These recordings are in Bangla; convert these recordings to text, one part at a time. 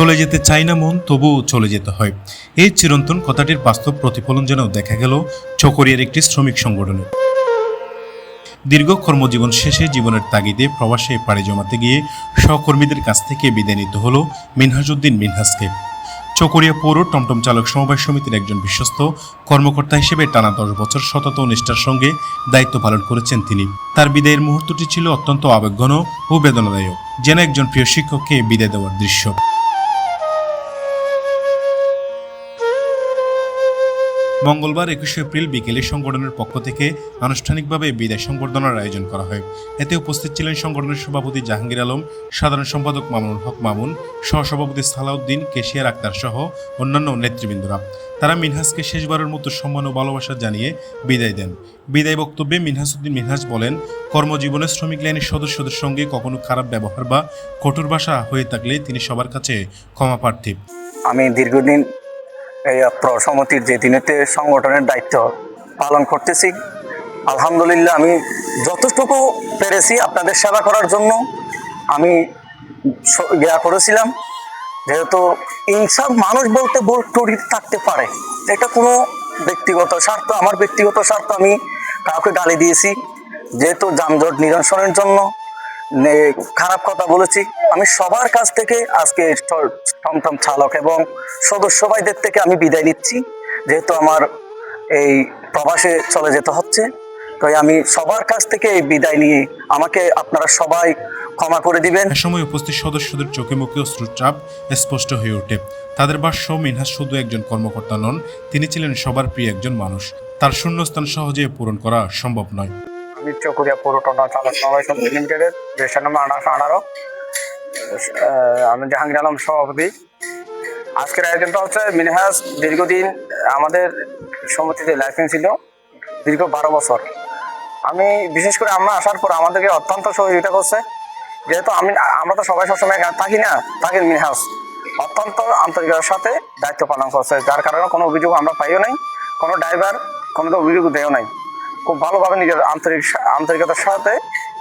চলে যেতে চাই না মন, তবুও চলে যেতে হয়। এই চিরন্তন কথাটির বাস্তব প্রতিফলন যেন দেখা গেল চকরিয়ার একটি শ্রমিক সংগঠনে। দীর্ঘ কর্মজীবন শেষে জীবনের তাগিদে প্রবাসে পাড়ি জমাতে গিয়ে সহকর্মীদের কাছ থেকে বিদায় নিতে হলো মিনহাজউদ্দিন মিনহাজকে। চকরিয়া পৌর টমটম চালক সমবায় সমিতির একজন বিশ্বস্ত কর্মকর্তা হিসেবে টানা 10 বছর সতত নিষ্ঠার সঙ্গে দায়িত্ব পালন করেছেন তিনি। তার বিদায়ের মুহূর্তটি ছিল অত্যন্ত আবেগঘন ও বেদনাদায়ক, যেন একজন প্রিয় শিক্ষককে বিদায় দেওয়ার দৃশ্য। মঙ্গলবার 21 এপ্রিল বিকেলে সংগঠনের পক্ষ থেকে আনুষ্ঠানিকভাবে বিদায় সংবর্ধনার আয়োজন করা হয়। এতে উপস্থিত ছিলেন সংগঠনের সভাপতি জাহাঙ্গীর আলম, সাধারণ সম্পাদক মামুনুল হক মামুন, সহসভাপতি সালাউদ্দিন, কেশিয়ার আক্তার সহ অন্যান্য নেতৃবৃন্দরা। তারা মিনহাজকে শেষবারের মতো সম্মান ও ভালোবাসা জানিয়ে বিদায় দেন। বিদায় বক্তব্যে মিনহাজউদ্দিন মিনহাজ বলেন, কর্মজীবনে শ্রমিক লাইনের সদস্যদের সঙ্গে কখনো খারাপ ব্যবহার বা কঠোর ভাষা হয়ে থাকলে তিনি সবার কাছে ক্ষমা প্রার্থী। আমি দীর্ঘদিন এই সমিতির যে দিনেতে সংগঠনের দায়িত্ব পালন করতেছি। আলহামদুলিল্লাহ আমি যতটুকু পেরেছি আপনাদের সেবা করার জন্য আমি করেছিলাম। যেহেতু ইনসাফ, মানুষ বলতে ভুল ত্রুটি থাকতে পারে, এটা কোনো ব্যক্তিগত স্বার্থ, আমার ব্যক্তিগত স্বার্থ আমি কাউকে গালি দিয়েছি, যেহেতু যানজট নিরসনের জন্য খারাপ কথা বলেছি। আমি সবার কাছ থেকে আজকে টমটম চালক এবং সদস্য ভাইদের থেকে আমি বিদায় নিচ্ছি, যেহেতু আমার এই প্রবাসে চলে যেতে হচ্ছে। তাই আমি সবার কাছ থেকে এই বিদায় নিয়ে আমাকে আপনারা সবাই ক্ষমা করে দিবেন। এ সময় উপস্থিত সদস্যদের চোখে মুখে অশ্রুচাপ স্পষ্ট হয়ে ওঠে। তাদের ভাষ্য, মিনহাজ শুধু একজন কর্মকর্তা নন, তিনি ছিলেন সবার প্রিয় একজন মানুষ। তার শূন্যস্থান সহজে পূরণ করা সম্ভব নয়। আমি চকরিয়া পৌর টমটম চালক সমবায় সমিতি লিমিটেডের রেজিস্ট্রেশন নম্বর 1818। আমি জাহাঙ্গীর আলম সভাপতি। আজকের আয়োজনটা হচ্ছে, মিনহাজ দীর্ঘদিন আমাদের সমিতিতে লাইসেন্স ছিল, দীর্ঘ 12 বছর। আমি বিশেষ করে আমরা আসার পর আমাদেরকে অত্যন্ত সহযোগিতা করছে। যেহেতু আমরা তো সবাই সবসময় থাকি না, থাকি, মিনহাজ অত্যন্ত আন্তরিকতার সাথে দায়িত্ব পালন করছে, যার কারণে কোনো অভিযোগ আমরা পাইও নাই, কোনো ড্রাইভার কোনো অভিযোগ দেও নাই। খুব ভালোভাবে নিজের আন্তরিকতার সাথে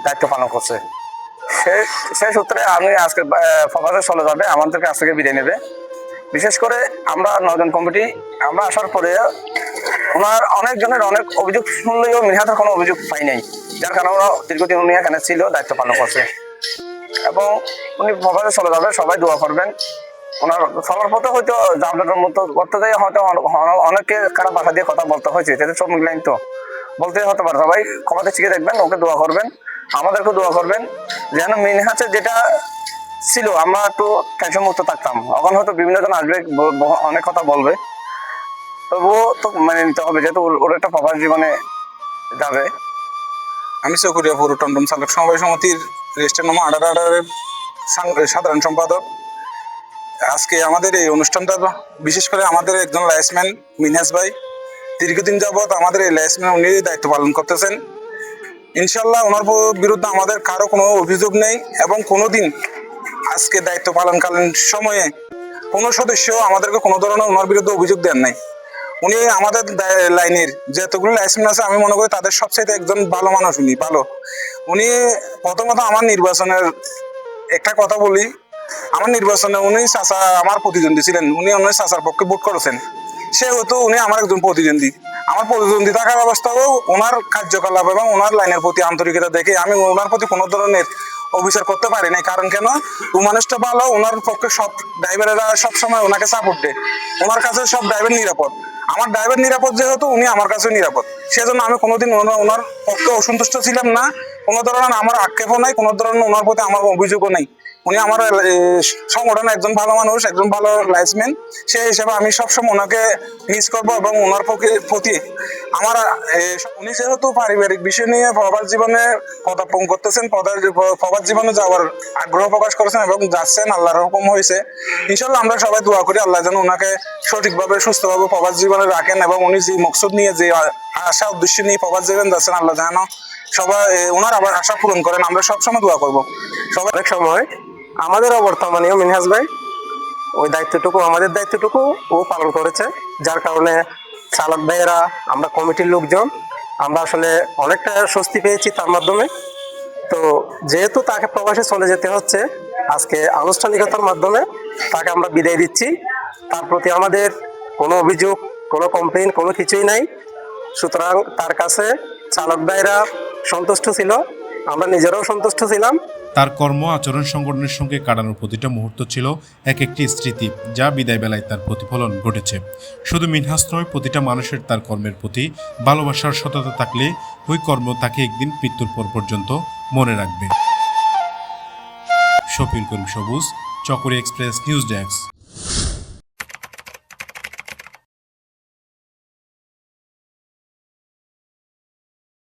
দায়িত্ব পালন করছে। সেই সূত্রে আমি আজকে প্রবাসে চলে যাবে, আমাদের কাছ থেকে বিদায় নেবে। বিশেষ করে আমরা 9 জন কমিটি, আমরা আসার পরে ওনার অনেকজনের অনেক অভিযোগ শুনলেও মিনহাজের কোনো অভিযোগ পাই নাই, যার কারণে ওরা দীর্ঘদিন উনি এখানে ছিল, দায়িত্ব পালন করছে এবং উনি প্রবাসে চলে যাবে। সবাই দোয়া করবেন। ওনার সবার পথে হয়তো যানজটের মতো করতে যাই হয়তো অনেকে খারাপ ভাষা দিয়ে কথা বলতে হয়েছে, সেটা সব মিলাইন তো বলতে হতে পারে। সবাই ক্ষমাতে শিখে দেখবেন, ওকে দোয়া করবেন, আমাদেরকে দোয়া করবেন, যেন মিনহাজের যেটা ছিল আমরা একটু টেনশন মুক্ত থাকতাম। এখন হয়তো বিভিন্ন জন আসবে, অনেক কথা বলবে, তবুও তো মেনে নিতে হবে, যেহেতু ওর একটা প্রবাস জীবনে যাবে। আমি চকরিয়া পৌর টমটম চালক সমবায় সমিতির রেজিস্ট্রেশন নম্বর 1818-এর সাধারণ সম্পাদক। আজকে আমাদের এই অনুষ্ঠানটা বিশেষ করে আমাদের একজন লাইসম্যান মিনহাজ ভাই, দীর্ঘদিন যাবৎ আমাদের এই লাইসম্যান উনি দায়িত্ব পালন করতেছেন। ইনশাল্লাহ ওনার বিরুদ্ধে আমাদের কারো কোনো অভিযোগ নেই এবং কোনোদিন আজকে দায়িত্ব পালনকালীন সময়ে কোনো সদস্য আমাদেরকে কোনো ধরনের ওনার বিরুদ্ধে অভিযোগ দেন নাই। উনি আমাদের লাইনের যতগুলো লাইসেন্স আছে আমি মনে করি তাদের সবচেয়ে একজন ভালো মানুষ। উনি প্রথমত আমার নির্বাচনের একটা কথা বলি, আমার নির্বাচনে উনি চাচা আমার প্রতিদ্বন্দ্বী ছিলেন, উনি অন্য চাচার পক্ষে ভোট করেছেন, সেহেতু উনি আমার একজন প্রতিদ্বন্দ্বী। আমার প্রতিদ্বন্দ্বী থাকার অবস্থাও ওনার কার্যকলাপ এবং ওনার লাইনের প্রতি আন্তরিকতা দেখে আমি ওনার প্রতি কোনো ধরনের অভিযোগ করতে পারি নাই। কারণ কেন, ও মানুষটা ভালো, ওনার পক্ষে সব ড্রাইভারেরা সবসময় ওনাকে সাপোর্ট দেয়, ওনার কাছে সব ড্রাইভার নিরাপদ। আমার ড্রাইভার নিরাপদ যেহেতু, উনি আমার কাছে নিরাপদ, সেজন্য আমি কোনোদিন ওনার পক্ষে অসন্তুষ্ট ছিলাম না। কোনো ধরনের আমার আক্ষেপও নাই, কোনো ধরনের ওনার প্রতি আমার অভিযোগও নেই। উনি আমার সংগঠনের একজন ভালো মানুষ, একজন ভালো লাইসম্যান, সেই হিসেবে আমি সবসময় ওনাকে মিস করবো এবং ওনার প্রতি আমার উনি যেহেতু পারিবারিক বিষয় নিয়ে প্রবাস জীবনে পদার্পণ করতেছেন, প্রবাস জীবনে যাওয়ার আগ্রহ প্রকাশ করেছেন এবং যাচ্ছেন, আল্লাহর হুকুম হয়েছে। ইনশাল্লাহ আমরা সবাই দোয়া করি আল্লাহ যেন ওনাকে সঠিকভাবে সুস্থভাবে প্রবাস জীবনে রাখেন এবং উনি যে মকসুদ নিয়ে, যে আশা উদ্দেশ্য নিয়ে প্রবাস জীবন যাচ্ছেন, আল্লাহ যেন সবাই ওনার আবার আশা পূরণ করেন। আমরা সবসময় দোয়া করবো। সবাই অনেক সময় আমাদেরও বর্তমানেও মিনহাজ ভাই ওই দায়িত্বটুকু, আমাদের দায়িত্বটুকু ও পালন করেছে, যার কারণে চালক ভাইয়েরা, আমরা কমিটির লোকজন, আমরা আসলে অনেকটা স্বস্তি পেয়েছি তার মাধ্যমে। তো যেহেতু তাকে প্রবাসে চলে যেতে হচ্ছে, আজকে আনুষ্ঠানিকতার মাধ্যমে তাকে আমরা বিদায় দিচ্ছি। তার প্রতি আমাদের কোনো অভিযোগ, কোনো কমপ্লেন, কোনো কিছুই নাই। সুতরাং তার কাছে চালক ভাইরা সন্তুষ্ট ছিল, আমরা নিজেরাও সন্তুষ্ট ছিলাম। তার কর্ম আচরণ সংগঠনের সঙ্গে কাটানোর প্রতিটা মুহূর্ত ছিল এক একটি স্মৃতি, যা বিদায় বেলায় তার প্রতিফলন ঘটেছে। শুধু মিনহাস নয়, প্রতিটা মানুষের তার কর্মের প্রতি ভালোবাসার সততা থাকলে ওই কর্ম তাকে একদিন মৃত্যুর পর পর্যন্ত মনে রাখবে। শফিউল করিম সবুজ, চকরিয়া এক্সপ্রেস নিউজ ডেস্ক।